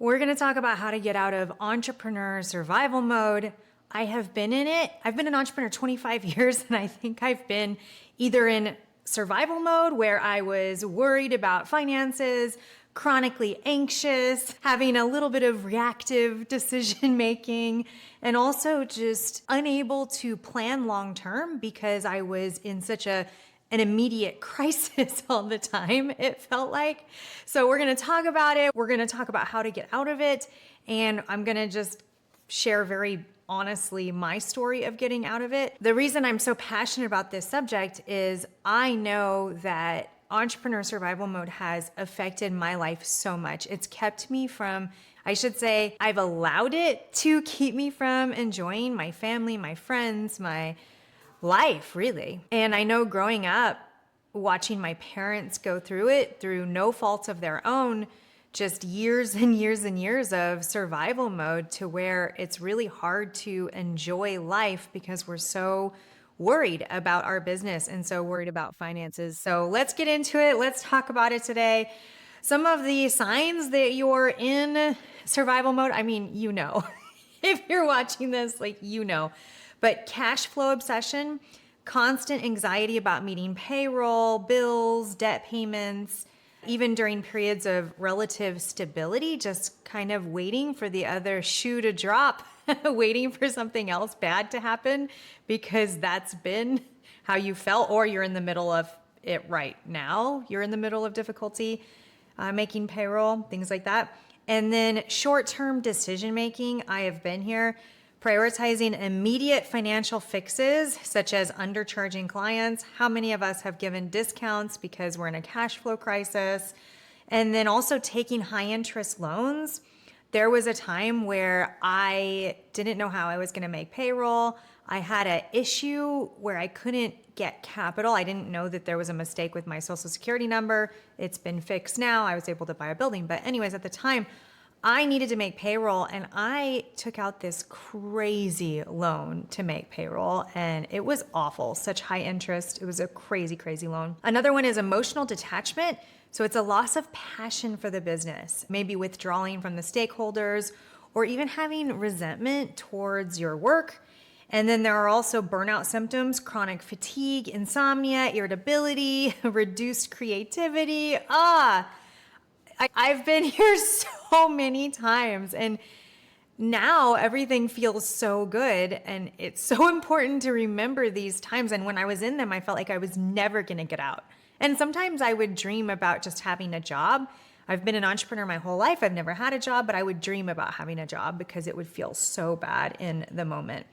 We're going to talk about how to get out of entrepreneur survival mode. I have been in it. I've been an entrepreneur 25 years, and I think I've been either in survival mode where I was worried about finances, chronically anxious, having a little bit of reactive decision making, and also just unable to plan long term because I was in such an immediate crisis all the time, it felt like. So we're going to talk about it. We're going to talk about how to get out of it. And I'm going to just share very honestly my story of getting out of it. The reason I'm so passionate about this subject is I know that entrepreneur survival mode has affected my life so much. It's kept me from, I should say, I've allowed it to keep me from enjoying my family, my friends, my life, really. And I know growing up, watching my parents go through it through no fault of their own, just years and years and years of survival mode to where it's really hard to enjoy life because we're so worried about our business and so worried about finances. So let's get into it. Let's talk about it today. Some of the signs that you're in survival mode, I mean, you know, if you're watching this, like, you know. But cash flow obsession, constant anxiety about meeting payroll, bills, debt payments, even during periods of relative stability, just kind of waiting for the other shoe to drop, waiting for something else bad to happen because that's been how you felt, or you're in the middle of it right now. You're in the middle of difficulty making payroll, things like that. And then short-term decision making, I have been here. Prioritizing immediate financial fixes, such as undercharging clients. How many of us have given discounts because we're in a cash flow crisis? And then also taking high interest loans. There was a time where I didn't know how I was going to make payroll. I had an issue where I couldn't get capital. I didn't know that there was a mistake with my social security number. It's been fixed now. I was able to buy a building. But anyways, at the time, I needed to make payroll, and I took out this crazy loan to make payroll, and it was awful. Such high interest. It was a crazy, crazy loan. Another one is emotional detachment. So it's a loss of passion for the business, maybe withdrawing from the stakeholders, or even having resentment towards your work. And then there are also burnout symptoms, chronic fatigue, insomnia, irritability, reduced creativity. I've been here so many times, and now everything feels so good, and it's so important to remember these times. And when I was in them, I felt like I was never going to get out. And sometimes I would dream about just having a job. I've been an entrepreneur my whole life. I've never had a job, but I would dream about having a job because it would feel so bad in the moment.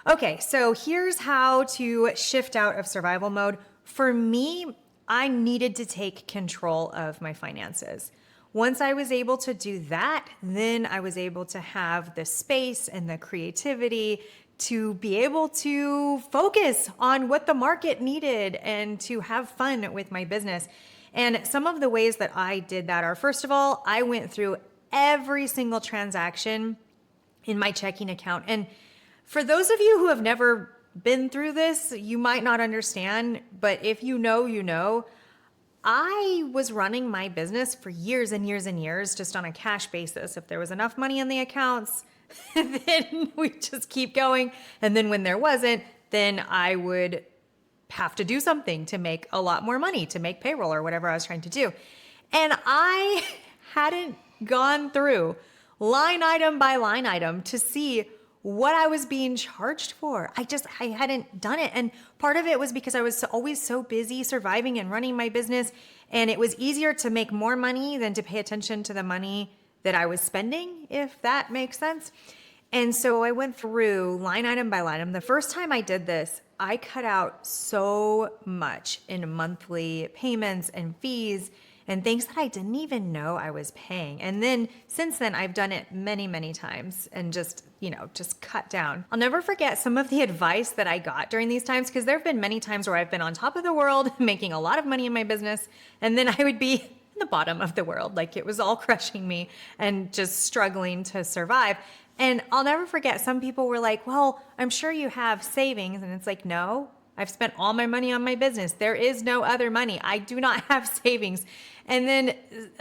Okay, so here's how to shift out of survival mode. For me, I needed to take control of my finances. Once I was able to do that, then I was able to have the space and the creativity to be able to focus on what the market needed and to have fun with my business. And some of the ways that I did that are, first of all, I went through every single transaction in my checking account. And for those of you who have never been through this, you might not understand, but if you know, you know. I was running my business for years and years and years just on a cash basis. If there was enough money in the accounts, then we just keep going. And then when there wasn't, then I would have to do something to make a lot more money, to make payroll or whatever I was trying to do. And I hadn't gone through line item by line item to see what I was being charged for. I hadn't done it. And part of it was because I was always so busy surviving and running my business. And it was easier to make more money than to pay attention to the money that I was spending, if that makes sense. And so I went through line item by line item. The first time I did this, I cut out so much in monthly payments and fees and things that I didn't even know I was paying. And then since then, I've done it many, many times and just cut down. I'll never forget some of the advice that I got during these times, because there have been many times where I've been on top of the world, making a lot of money in my business, and then I would be in the bottom of the world, like it was all crushing me and just struggling to survive. And I'll never forget, some people were like, well, I'm sure you have savings. And it's like, no, I've spent all my money on my business. There is no other money. I do not have savings. And then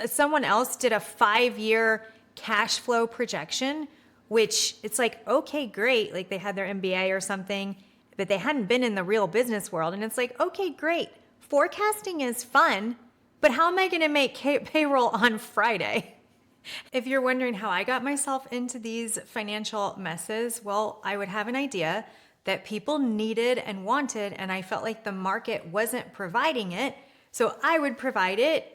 someone else did a 5-year cash flow projection, which it's like, okay, great. Like they had their MBA or something, but they hadn't been in the real business world. And it's like, okay, great. Forecasting is fun, but how am I going to make payroll on Friday? If you're wondering how I got myself into these financial messes, well, I would have an idea that people needed and wanted, and I felt like the market wasn't providing it. So I would provide it,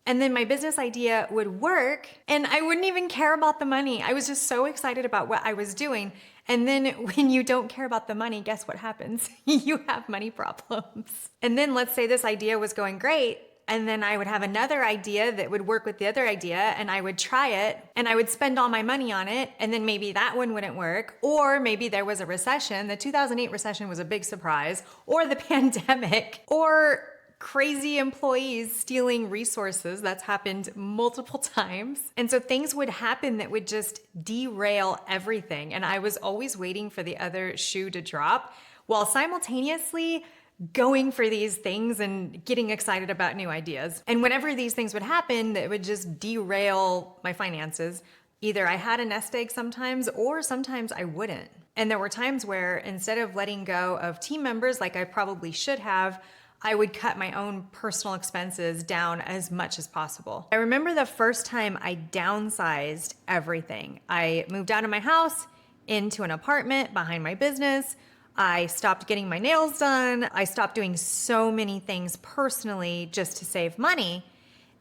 and then my business idea would work, and I wouldn't even care about the money. I was just so excited about what I was doing. And then when you don't care about the money, guess what happens? You have money problems. And then let's say this idea was going great, and then I would have another idea that would work with the other idea, and I would try it, and I would spend all my money on it, and then maybe that one wouldn't work, or maybe there was a recession. The 2008 recession was a big surprise, or the pandemic, or crazy employees stealing resources. That's happened multiple times. And so things would happen that would just derail everything. And I was always waiting for the other shoe to drop while simultaneously going for these things and getting excited about new ideas. And whenever these things would happen, it would just derail my finances. Either I had a nest egg sometimes, or sometimes I wouldn't. And there were times where instead of letting go of team members like I probably should have, I would cut my own personal expenses down as much as possible. I remember the first time I downsized everything. I moved out of my house into an apartment behind my business. I stopped getting my nails done. I stopped doing so many things personally just to save money.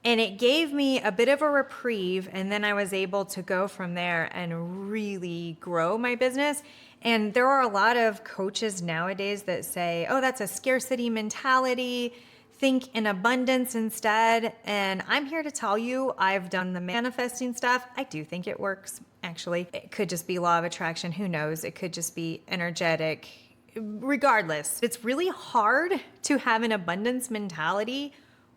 And it gave me a bit of a reprieve. And then I was able to go from there and really grow my business. And there are a lot of coaches nowadays that say, oh, that's a scarcity mentality. Think in abundance instead. And I'm here to tell you, I've done the manifesting stuff. I do think it works, actually. It could just be law of attraction. Who knows? It could just be energetic. Regardless, it's really hard to have an abundance mentality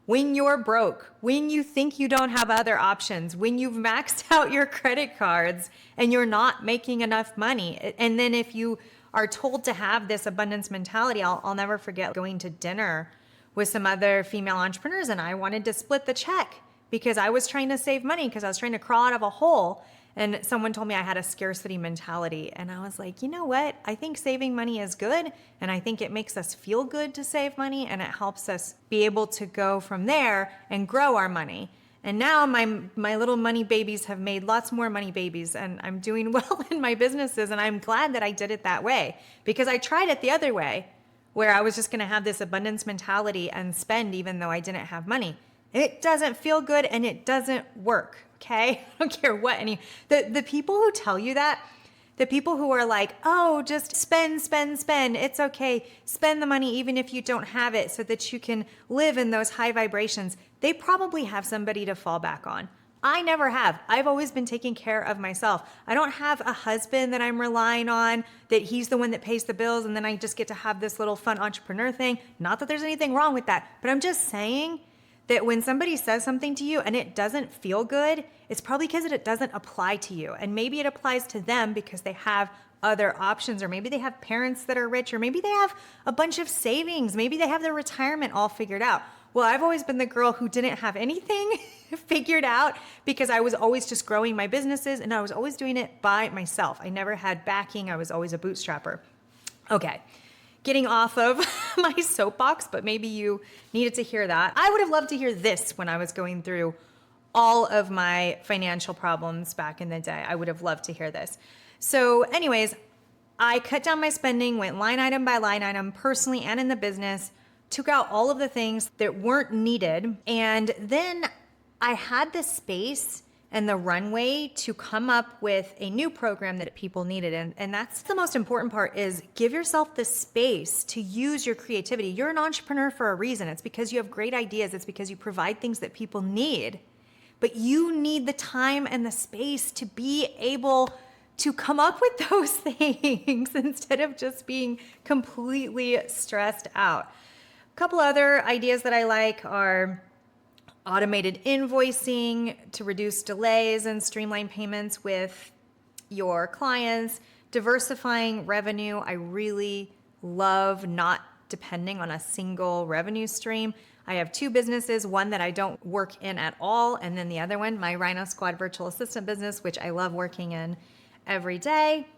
when you're broke, when you think you don't have other options, when you've maxed out your credit cards and you're not making enough money. And then if you are told to have this abundance mentality, I'll never forget going to dinner with some other female entrepreneurs, and I wanted to split the check because I was trying to save money because I was trying to crawl out of a hole. And someone told me I had a scarcity mentality. And I was like, you know what? I think saving money is good. And I think it makes us feel good to save money. And it helps us be able to go from there and grow our money. And now my little money babies have made lots more money babies. And I'm doing well in my businesses. And I'm glad that I did it that way. Because I tried it the other way, where I was just going to have this abundance mentality and spend even though I didn't have money. It doesn't feel good and it doesn't work. Okay? I don't care what the people who tell you that, the people who are like, oh, just spend. It's okay. Spend the money even if you don't have it so that you can live in those high vibrations. They probably have somebody to fall back on. I never have. I've always been taking care of myself. I don't have a husband that I'm relying on, that he's the one that pays the bills and then I just get to have this little fun entrepreneur thing. Not that there's anything wrong with that, but I'm just saying that when somebody says something to you and it doesn't feel good, it's probably because it doesn't apply to you. And maybe it applies to them because they have other options, or maybe they have parents that are rich, or maybe they have a bunch of savings. Maybe they have their retirement all figured out. Well, I've always been the girl who didn't have anything figured out because I was always just growing my businesses and I was always doing it by myself. I never had backing. I was always a bootstrapper. Okay. Getting off of my soapbox, but maybe you needed to hear that. I would have loved to hear this when I was going through all of my financial problems back in the day. I would have loved to hear this. So anyways, I cut down my spending, went line item by line item, personally and in the business, took out all of the things that weren't needed. And then I had the space and the runway to come up with a new program that people needed. And that's the most important part, is give yourself the space to use your creativity. You're an entrepreneur for a reason. It's because you have great ideas. It's because you provide things that people need. But you need the time and the space to be able to come up with those things instead of just being completely stressed out. A couple other ideas that I like are automated invoicing to reduce delays and streamline payments with your clients, diversifying revenue. I really love not depending on a single revenue stream. I have two businesses, one that I don't work in at all, and then the other one, my Rhino Squad virtual assistant business, which I love working in every day.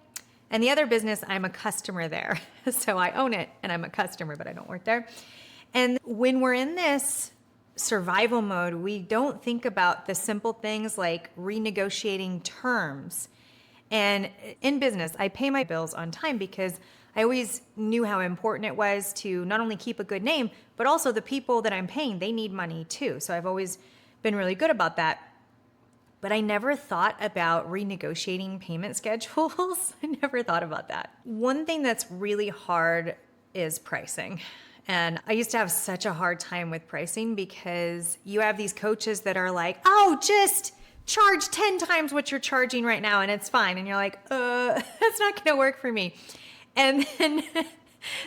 And the other business, I'm a customer there. So I own it and I'm a customer, but I don't work there. And when we're in this survival mode, we don't think about the simple things like renegotiating terms. And in business, I pay my bills on time because I always knew how important it was to not only keep a good name, but also the people that I'm paying, they need money too. So I've always been really good about that. But I never thought about renegotiating payment schedules. I never thought about that. One thing that's really hard is pricing. And I used to have such a hard time with pricing because you have these coaches that are like, oh, just charge 10 times what you're charging right now and it's fine. And you're like, that's not going to work for me. And then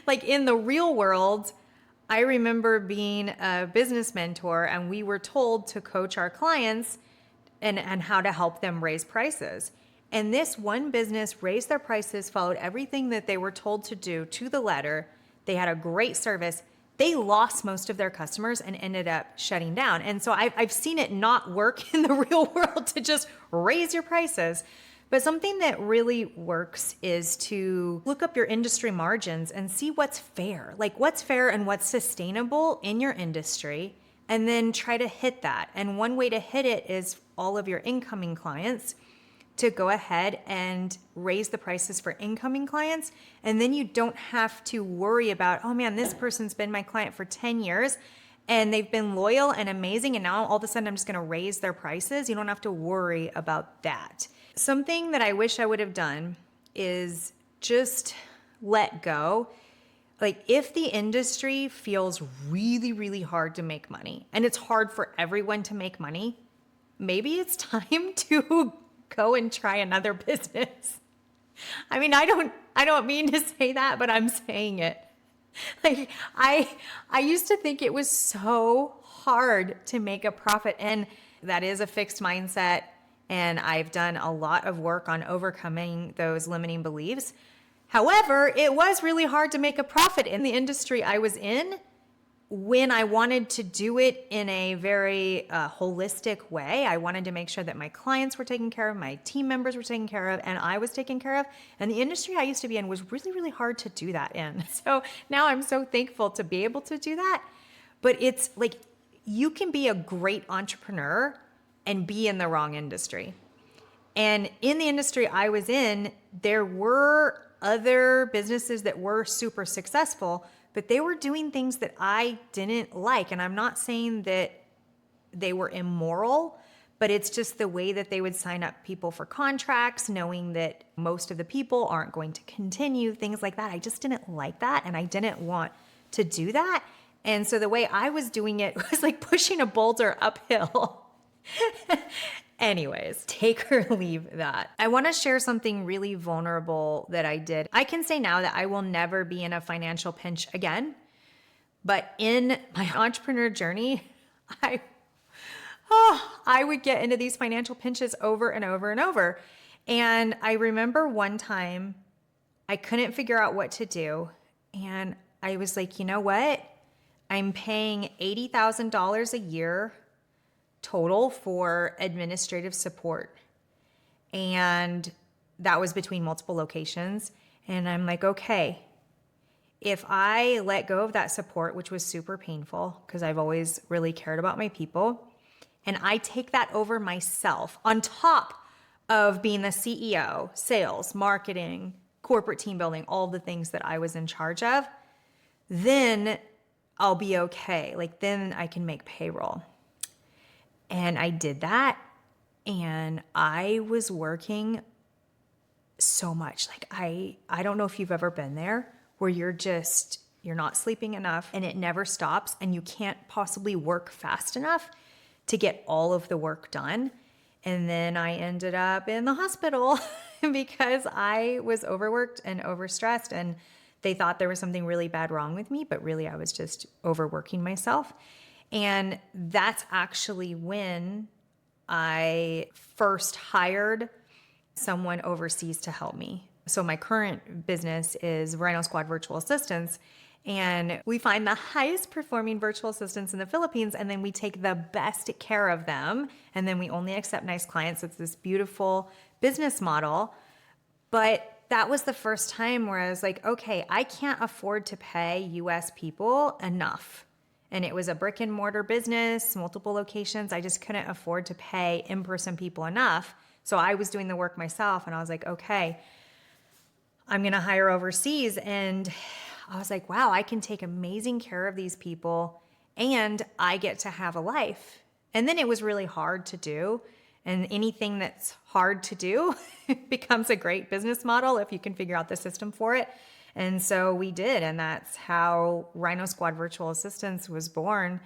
like in the real world, I remember being a business mentor and we were told to coach our clients and how to help them raise prices. And this one business raised their prices, followed everything that they were told to do to the letter. They had a great service. They lost most of their customers and ended up shutting down. And so I've seen it not work in the real world to just raise your prices. But something that really works is to look up your industry margins and see what's fair, like what's fair and what's sustainable in your industry, and then try to hit that. And one way to hit it is all of your incoming clients to go ahead and raise the prices for incoming clients. And then you don't have to worry about, oh man, this person's been my client for 10 years and they've been loyal and amazing. And now all of a sudden I'm just going to raise their prices. You don't have to worry about that. Something that I wish I would have done is just let go. Like if the industry feels really, really hard to make money and it's hard for everyone to make money, maybe it's time to go and try another business. I mean, I don't mean to say that, but I'm saying it. Like I used to think it was so hard to make a profit, and that is a fixed mindset. And I've done a lot of work on overcoming those limiting beliefs. However, it was really hard to make a profit in the industry I was in when I wanted to do it in a very holistic way. I wanted to make sure that my clients were taken care of, my team members were taken care of, and I was taken care of. And the industry I used to be in was really, really hard to do that in. So now I'm so thankful to be able to do that. But it's like you can be a great entrepreneur and be in the wrong industry. And in the industry I was in, there were other businesses that were super successful, but they were doing things that I didn't like. And I'm not saying that they were immoral, but it's just the way that they would sign up people for contracts, knowing that most of the people aren't going to continue, things like that. I just didn't like that. And I didn't want to do that. And so the way I was doing it was like pushing a boulder uphill. Anyways, take or leave that. I want to share something really vulnerable that I did. I can say now that I will never be in a financial pinch again. But in my entrepreneur journey, I would get into these financial pinches over and over and over. And I remember one time I couldn't figure out what to do. And I was like, you know what? I'm paying $80,000 a year total for administrative support. And that was between multiple locations. And I'm like, okay, if I let go of that support, which was super painful because I've always really cared about my people, and I take that over myself on top of being the CEO, sales, marketing, corporate team building, all the things that I was in charge of, then I'll be okay. Like then I can make payroll. And I did that, and I was working so much. Like I don't know if you've ever been there where you're not sleeping enough and it never stops and you can't possibly work fast enough to get all of the work done. And then I ended up in the hospital because I was overworked and overstressed, and they thought there was something really bad wrong with me, but really I was just overworking myself. And that's actually when I first hired someone overseas to help me. So my current business is Rhino Squad Virtual Assistants, And we find the highest performing virtual assistants in the Philippines, and then we take the best care of them. And then we only accept nice clients. It's this beautiful business model. But that was the first time where I was like, okay, I can't afford to pay US people enough. And it was a brick and mortar business, multiple locations. I just couldn't afford to pay in-person people enough. So I was doing the work myself, and I was like, okay, I'm going to hire overseas. And I was like, wow, I can take amazing care of these people and I get to have a life. And then it was really hard to do. And anything that's hard to do becomes a great business model if you can figure out the system for it. And so we did. And that's how Rhino Squad Virtual Assistants was born.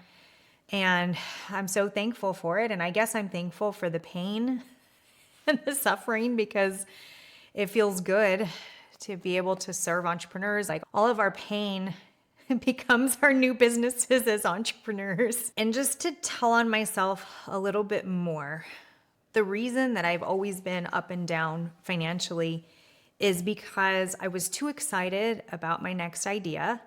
And I'm so thankful for it. And I guess I'm thankful for the pain and the suffering, because it feels good to be able to serve entrepreneurs. Like, all of our pain becomes our new businesses as entrepreneurs. And just to tell on myself a little bit more, the reason that I've always been up and down financially is because I was too excited about my next idea.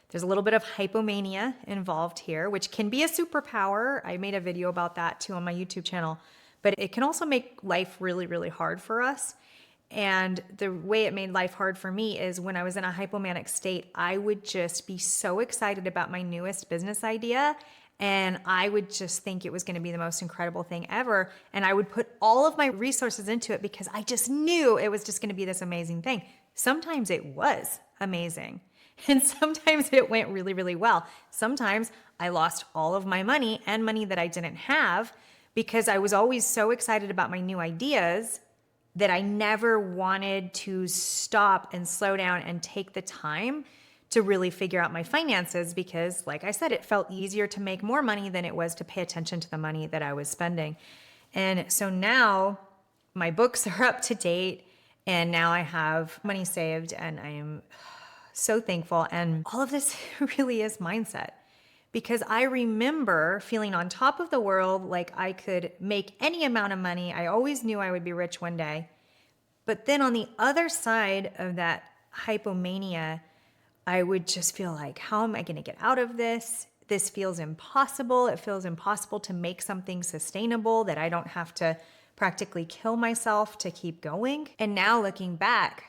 There's a little bit of hypomania involved here, which can be a superpower. I made a video about that too on my YouTube channel, but it can also make life really, really hard for us. And the way it made life hard for me is when I was in a hypomanic state, I would just be so excited about my newest business idea. And I would just think it was going to be the most incredible thing ever. And I would put all of my resources into it because I just knew it was just going to be this amazing thing. Sometimes it was amazing. And sometimes it went really, really well. Sometimes I lost all of my money and money that I didn't have because I was always so excited about my new ideas that I never wanted to stop and slow down and take the time to really figure out my finances, because, like I said, it felt easier to make more money than it was to pay attention to the money that I was spending. And so now my books are up to date, and now I have money saved, and I am so thankful. And all of this really is mindset, because I remember feeling on top of the world, like I could make any amount of money. I always knew I would be rich one day. But then on the other side of that hypomania, I would just feel like, how am I going to get out of this? This feels impossible. It feels impossible to make something sustainable that I don't have to practically kill myself to keep going. And now looking back,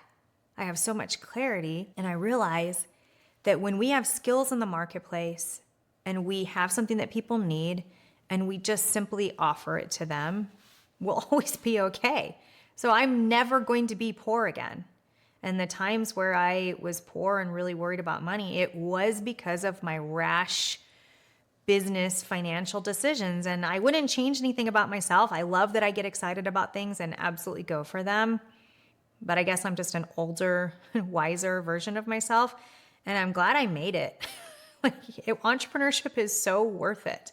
I have so much clarity, and I realize that when we have skills in the marketplace and we have something that people need and we just simply offer it to them, we'll always be okay. So I'm never going to be poor again. And the times where I was poor and really worried about money, it was because of my rash business financial decisions. And I wouldn't change anything about myself. I love that I get excited about things and absolutely go for them. But I guess I'm just an older, wiser version of myself. And I'm glad I made it. Entrepreneurship is so worth it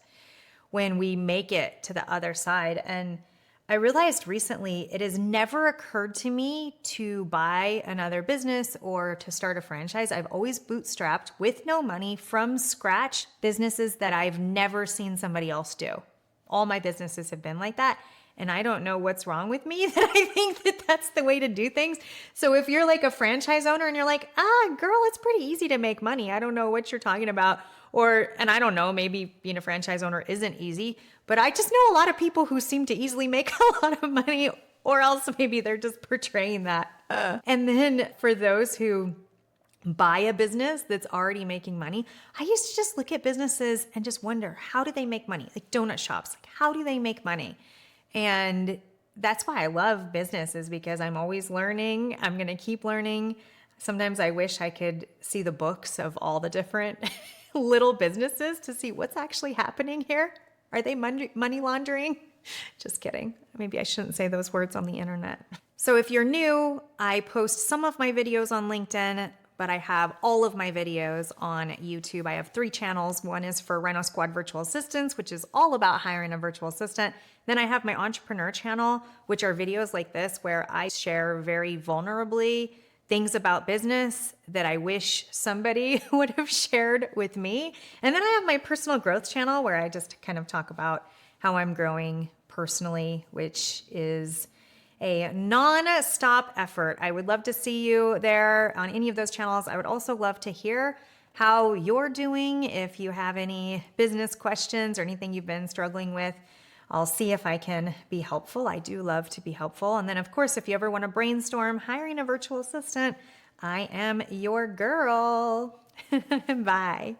when we make it to the other side. And I realized recently it has never occurred to me to buy another business or to start a franchise. I've always bootstrapped with no money from scratch businesses that I've never seen somebody else do. All my businesses have been like that. And I don't know what's wrong with me that I think that that's the way to do things. So if you're like a franchise owner and you're like, girl, it's pretty easy to make money. I don't know what you're talking about. And I don't know, maybe being a franchise owner isn't easy, but I just know a lot of people who seem to easily make a lot of money, or else maybe they're just portraying that. And then for those who buy a business that's already making money, I used to just look at businesses and just wonder, how do they make money? Like donut shops, like how do they make money? And that's why I love business, is because I'm always learning. I'm going to keep learning. Sometimes I wish I could see the books of all the different little businesses to see what's actually happening here. Are they money laundering? Just kidding. Maybe I shouldn't say those words on the internet. So if you're new, I post some of my videos on LinkedIn, but I have all of my videos on YouTube. I have 3 channels. One is for Rhino Squad Virtual Assistants, which is all about hiring a virtual assistant. Then I have my entrepreneur channel, which are videos like this where I share very vulnerably things about business that I wish somebody would have shared with me. And then I have my personal growth channel where I just kind of talk about how I'm growing personally, which is a non-stop effort. I would love to see you there on any of those channels. I would also love to hear how you're doing. If you have any business questions or anything you've been struggling with, I'll see if I can be helpful. I do love to be helpful. And then, of course, if you ever want to brainstorm hiring a virtual assistant, I am your girl. Bye.